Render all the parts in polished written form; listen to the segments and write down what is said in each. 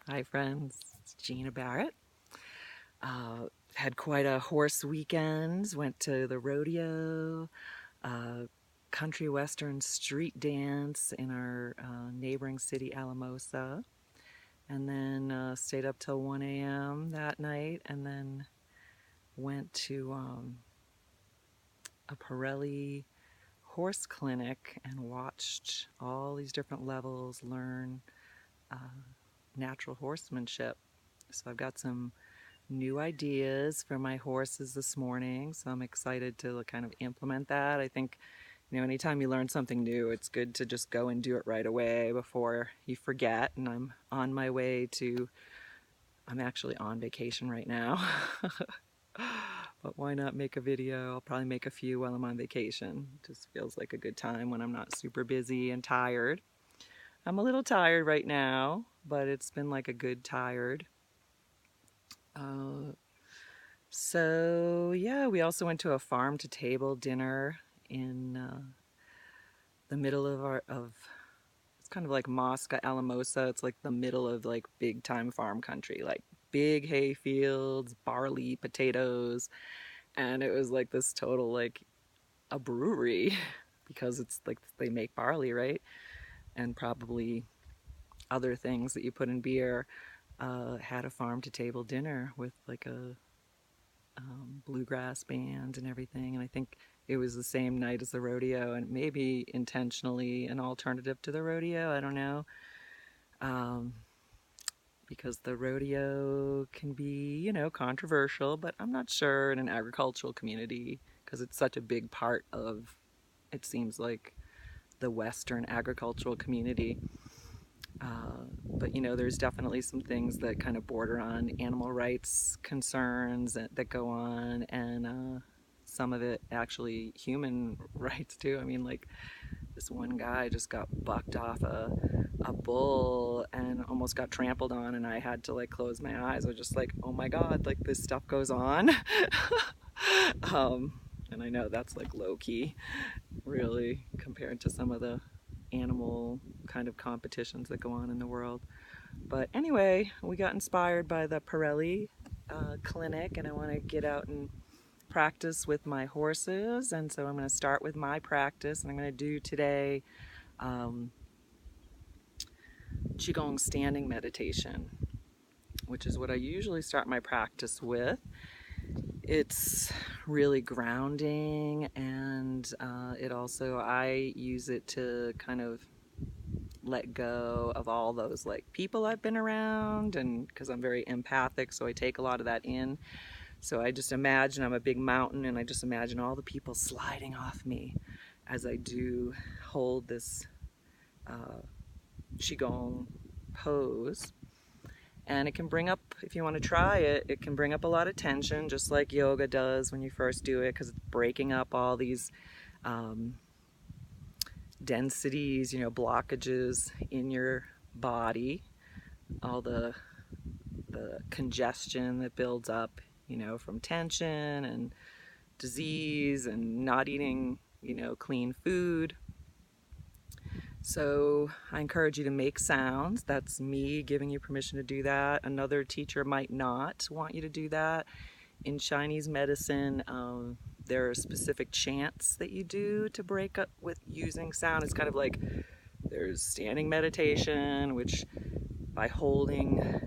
Hi friends, it's Gina Barrett. Had quite a horse weekend, went to the rodeo, country western street dance in our neighboring city Alamosa, and then stayed up till 1 a.m. that night, and then went to a Pirelli horse clinic and watched all these different levels learn uh, natural horsemanship. So I've got some new ideas for my horses this morning, so I'm excited to kind of implement that. I think, anytime you learn something new, it's good to just go and do it right away before you forget. And I'm on my way to, I'm actually on vacation right now. But why not make a video? I'll probably make a few while I'm on vacation. Just feels like a good time when I'm not super busy and tired. I'm a little tired right now, but it's been like a good tired. So yeah, we also went to a farm to table dinner in the middle of it's kind of like Mosca, Alamosa. It's like the middle of like big time farm country, like big hay fields, barley, potatoes, and it was like this total like a brewery because it's like they make barley, right? And probably other things that you put in beer. Had a farm to table dinner with like a bluegrass band and everything. And I think it was the same night as the rodeo, and maybe intentionally an alternative to the rodeo. I don't know. Um, because the rodeo can be, controversial, but I'm not sure in an agricultural community because it's such a big part of, it seems like, the Western agricultural community. But there's definitely some things that kind of border on animal rights concerns that go on, and some of it actually human rights too. I mean, like this one guy just got bucked off a bull and almost got trampled on, and I had to like close my eyes. I was just like, oh my God, like this stuff goes on. And I know that's like low key, really, compared to some of the animal kind of competitions that go on in the world. But anyway, we got inspired by the Pirelli clinic, and I want to get out and practice with my horses. And so I'm going to start with my practice, and I'm going to do today Qigong Standing Meditation, which is what I usually start my practice with. It's really grounding, and it also, I use it to kind of let go of all those like people I've been around, and because I'm very empathic, so I take a lot of that in. So I just imagine I'm a big mountain, and I just imagine all the people sliding off me as I do hold this Qigong pose. And it can bring up, if you want to try it, it can bring up a lot of tension, just like yoga does when you first do it, because it's breaking up all these densities, blockages in your body, all the congestion that builds up, from tension and disease and not eating, clean food. So I encourage you to make sounds. That's me giving you permission to do that. Another teacher might not want you to do that. In Chinese medicine, there are specific chants that you do to break up with using sound. It's kind of like there's standing meditation, which by holding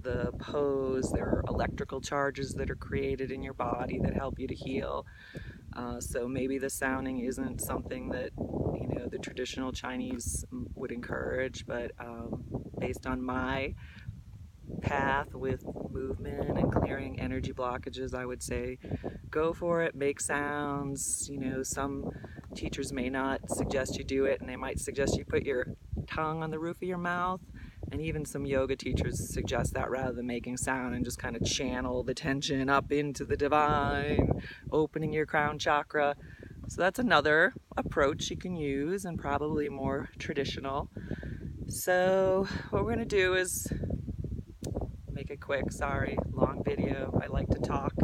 the pose, there are electrical charges that are created in your body that help you to heal. So maybe the sounding isn't something that the traditional Chinese would encourage, but based on my path with movement and clearing energy blockages, I would say go for it, make sounds. Some teachers may not suggest you do it, and they might suggest you put your tongue on the roof of your mouth. And even some yoga teachers suggest that rather than making sound, and just kind of channel the tension up into the divine, opening your crown chakra. So that's another approach you can use, and probably more traditional. So what we're going to do is make it quick. Sorry, long video. I like to talk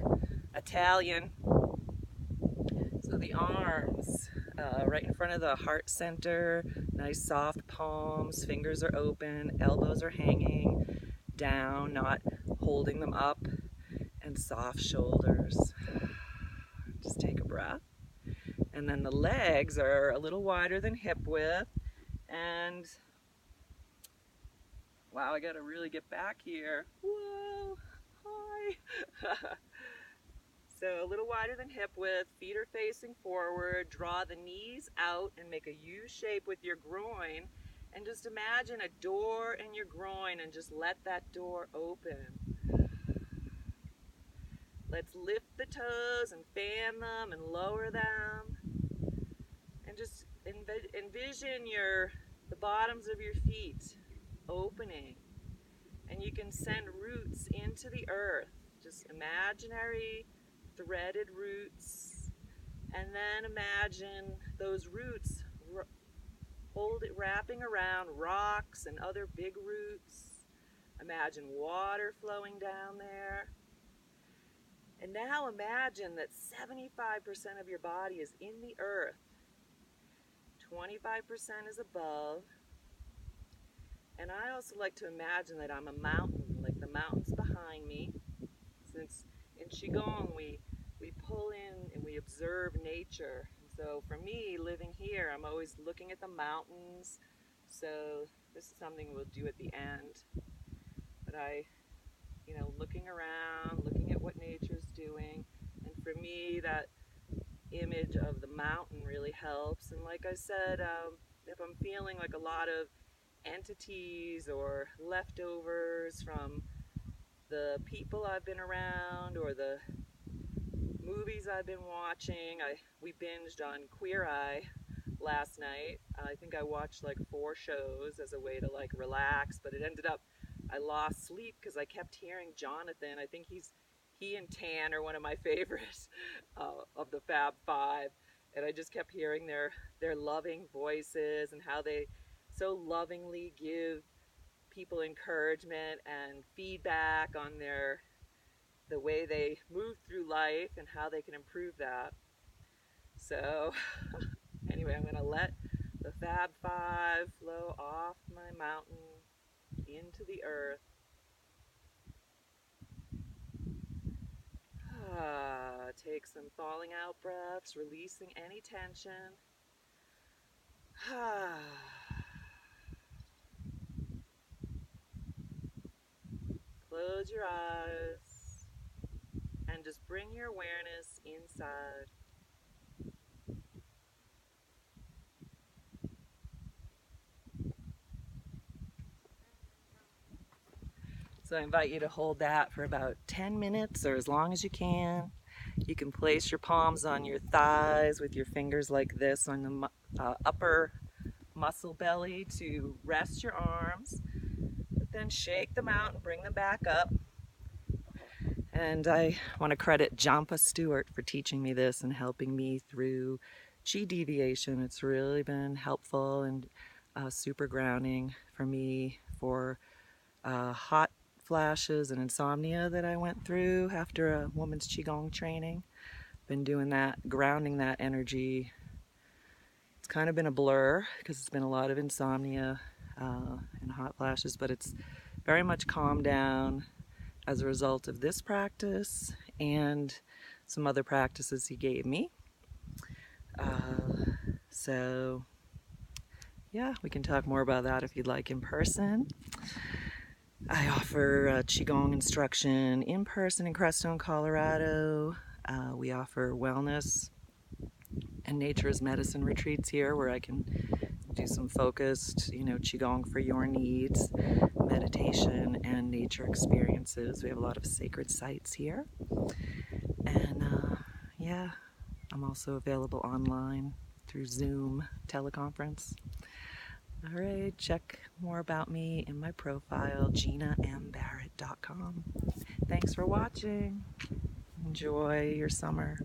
Italian. So the arms, right in front of the heart center, nice soft palms, fingers are open, elbows are hanging. down, not holding them up, and soft shoulders. Just take a breath. And then the legs are a little wider than hip width. And wow, I gotta really get back here. Whoa, hi. So a little wider than hip width, feet are facing forward, draw the knees out and make a U shape with your groin. And just imagine a door in your groin and just let that door open. Let's lift the toes and fan them and lower them. And just envision the bottoms of your feet opening. And you can send roots into the earth, just imaginary threaded roots. And then imagine those roots wrapping around rocks and other big roots. Imagine water flowing down there. And now imagine that 75% of your body is in the earth. 25% is above. And I also like to imagine that I'm a mountain, like the mountains behind me. Since in Qigong we pull in and we observe nature. And so for me, living here, I'm always looking at the mountains. So this is something we'll do at the end. But looking around, looking at what nature's doing. And for me, that image of the mountain really helps. And like I said, if I'm feeling like a lot of entities or leftovers from the people I've been around or the movies I've been watching, we binged on Queer Eye last night. I think I watched like 4 shows as a way to like relax, but it ended up I lost sleep because I kept hearing Jonathan. I think he and Tan are one of my favorites of the Fab Five, and I just kept hearing their loving voices and how they so lovingly give people encouragement and feedback on the way they move through life and how they can improve that. So anyway, I'm going to let the Fab Five flow off my mountain into the earth. Take some falling out breaths, releasing any tension. Close your eyes and just bring your awareness inside. So I invite you to hold that for about 10 minutes or as long as you can. You can place your palms on your thighs with your fingers like this on the upper muscle belly to rest your arms. But then shake them out and bring them back up. And I want to credit Jampa Stewart for teaching me this and helping me through chi deviation. It's really been helpful and super grounding for me for hot flashes and insomnia that I went through after a woman's Qigong training. Been doing that, grounding that energy. It's kind of been a blur because it's been a lot of insomnia and hot flashes, but it's very much calmed down as a result of this practice and some other practices he gave me. So yeah, we can talk more about that if you'd like in person. I offer Qigong instruction in person in Crestone, Colorado. We offer wellness and nature as medicine retreats here where I can do some focused, Qigong for your needs, meditation and nature experiences. We have a lot of sacred sites here. And yeah, I'm also available online through Zoom teleconference. All right, check more about me in my profile, GinaMBarrett.com. Thanks for watching. Enjoy your summer.